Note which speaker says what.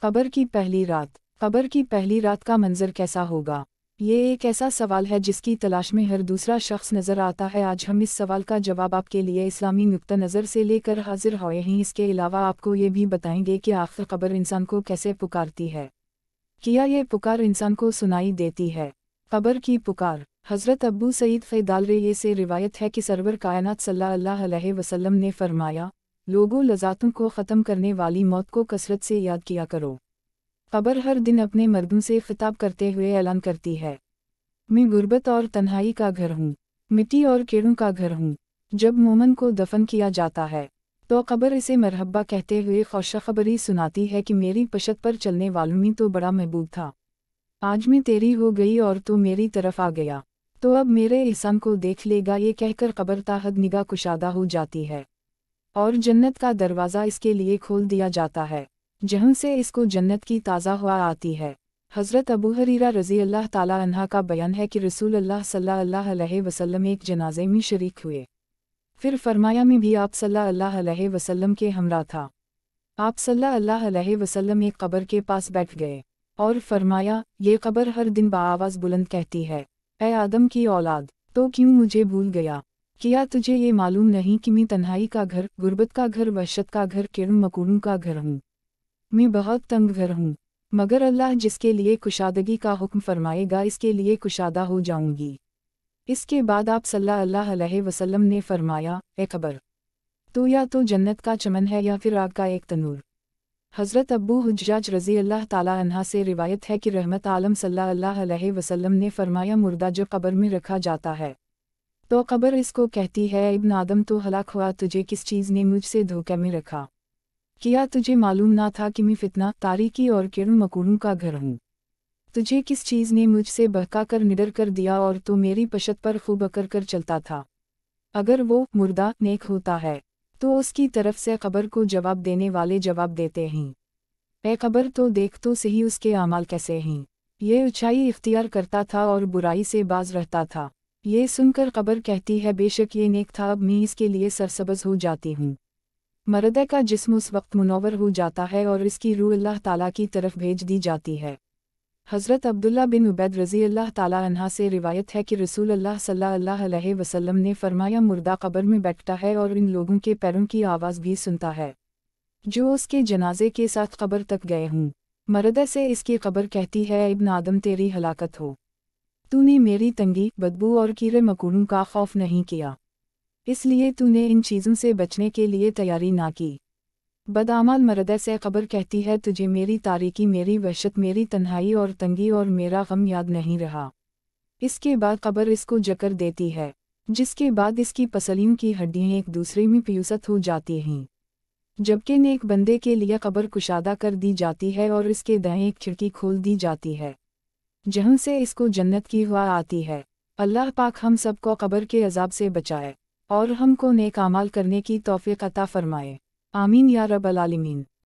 Speaker 1: कब्र की पहली रात। कब्र की पहली रात का मंजर कैसा होगा? ये एक ऐसा सवाल है जिसकी तलाश में हर दूसरा शख्स नज़र आता है। आज हम इस सवाल का जवाब आपके लिए इस्लामी नुक्ता नज़र से लेकर हाजिर हुए हैं। इसके अलावा आपको ये भी बताएंगे कि आखिर कब्र इंसान को कैसे पुकारती है, क्या ये पुकार इंसान को सुनाई देती है। कब्र की पुकार। हज़रत अबू सईद ख़िदालरे से रिवायत है कि सरवर कायनात सल्लल्लाहु अलैहि वसल्लम ने फरमाया, लोगों लज़ातों को ख़त्म करने वाली मौत को कसरत से याद किया करो। कब्र हर दिन अपने मर्दों से खिताब करते हुए ऐलान करती है, मैं गुर्बत और तन्हाई का घर हूँ, मिट्टी और कीड़ों का घर हूँ। जब मोमन को दफन किया जाता है तो कब्र इसे मरहबा कहते हुए खुशखबरी सुनाती है कि मेरी पशत पर चलने वालों में तो बड़ा महबूब था, आज मैं तेरी हो गई और तू मेरी तरफ आ गया, तो अब मेरे एहसान को देख लेगा। ये कहकर कब्र ताहद निगाह कुशादा हो जाती है और जन्नत का दरवाज़ा इसके लिए खोल दिया जाता है, जहाँ से इसको जन्नत की ताज़ा हवा आती है। हज़रत अबू हुरैरा रज़ी अल्लाह ताला अन्हा का बयान है कि रसूल अल्लाह सल्लल्लाहु अलैहि वसल्लम एक जनाजे में शरीक हुए। फिर फरमाया, मैं भी आप सल्लल्लाहु अलैहि वसल्लम के हमरा था। आप सल्लल्लाहु अलैहि वसल्लम एक कब्र के पास बैठ गए और फरमाया, ये कब्र हर दिन बाआवाज़ बुलंद कहती है, ऐ आदम की औलाद, तो क्यों मुझे भूल गया? क्या तुझे ये मालूम नहीं कि मैं तन्हाई का घर, गुर्बत का घर, वहशत का घर, कीड़ों मकोड़ों का घर हूँ। मैं बहुत तंग घर हूँ, मगर अल्लाह जिसके लिए कुशादगी का हुक्म फरमाएगा इसके लिए कुशादा हो जाऊंगी। इसके बाद आप सल्लल्लाहु अलैहि वसल्लम ने फरमाया, ए कब्र, तो या तो जन्नत का चमन है या फिर आग का एक तनूर। हज़रत अब्बू हुज्जाज रज़ी अल्लाह ताला अन्हा से रिवायत है कि रहमत आलम सल्लल्लाहु अलैहि वसल्लम ने फरमाया, मुर्दा जब कब्र में रखा जाता है तो कब्र इसको कहती है, इब्न आदम तो हलाक हुआ, तुझे किस चीज़ ने मुझसे धोखे में रखा? क्या तुझे मालूम ना था कि मैं फितना, तारीकी और कीड़ों मकोड़ों का घर हूँ? तुझे किस चीज़ ने मुझसे बहका कर निडर कर दिया और तू मेरी पशत पर खूब अकर कर चलता था? अगर वो मुर्दा नेक होता है तो उसकी तरफ से कब्र को जवाब देने वाले जवाब देते हैं, ए कब्र तो देख तो सही उसके आमाल कैसे हैं। ये ऊंचाई इख्तियार करता था और बुराई से बाज रहता था। ये सुनकर कब्र कहती है, बेशक ये नेक था, अब मैं इसके लिए सरसब्ज़ हो जाती हूँ। मर्दे का जिस्म उस वक्त मुनव्वर हो जाता है और इसकी रूह अल्लाह ताला की तरफ भेज दी जाती है। हज़रत अब्दुल्ला बिन उबैद रज़ी अल्लाह ताला अन्हा से रिवायत है कि रसूल अल्लाह सल्लल्लाहु अलैहि वसल्लम ने फरमाया, मुर्दा कब्र में बैठता है और इन लोगों के पैरों की आवाज़ भी सुनता है जो उसके जनाजे के साथ कब्र तक गए हों। मर्दे से इसकी कब्र कहती है, इब्न आदम तेरी हलाकत हो, तूने मेरी तंगी, बदबू और कीड़े मकोड़ों का खौफ नहीं किया, इसलिए तूने इन चीज़ों से बचने के लिए तैयारी ना की। बदआमाल मर्दे से कब्र कहती है, तुझे मेरी तारीकी, मेरी वहशत, मेरी तन्हाई और तंगी और मेरा गम याद नहीं रहा। इसके बाद कब्र इसको जकर देती है, जिसके बाद इसकी पसलियों की हड्डियाँ एक दूसरे में पियुसत हो जाती हैं। जबकि नेक बंदे के लिए कब्र कुशादा कर दी जाती है और इसके दाएं एक खिड़की खोल दी जाती है, जहाँ से इसको जन्नत की हवा आती है। अल्लाह पाक हम सबको कब्र के अजाब से बचाए और हमको नेक आमाल करने की तौफीक अता फरमाए। आमीन या रब्बल आलमीन।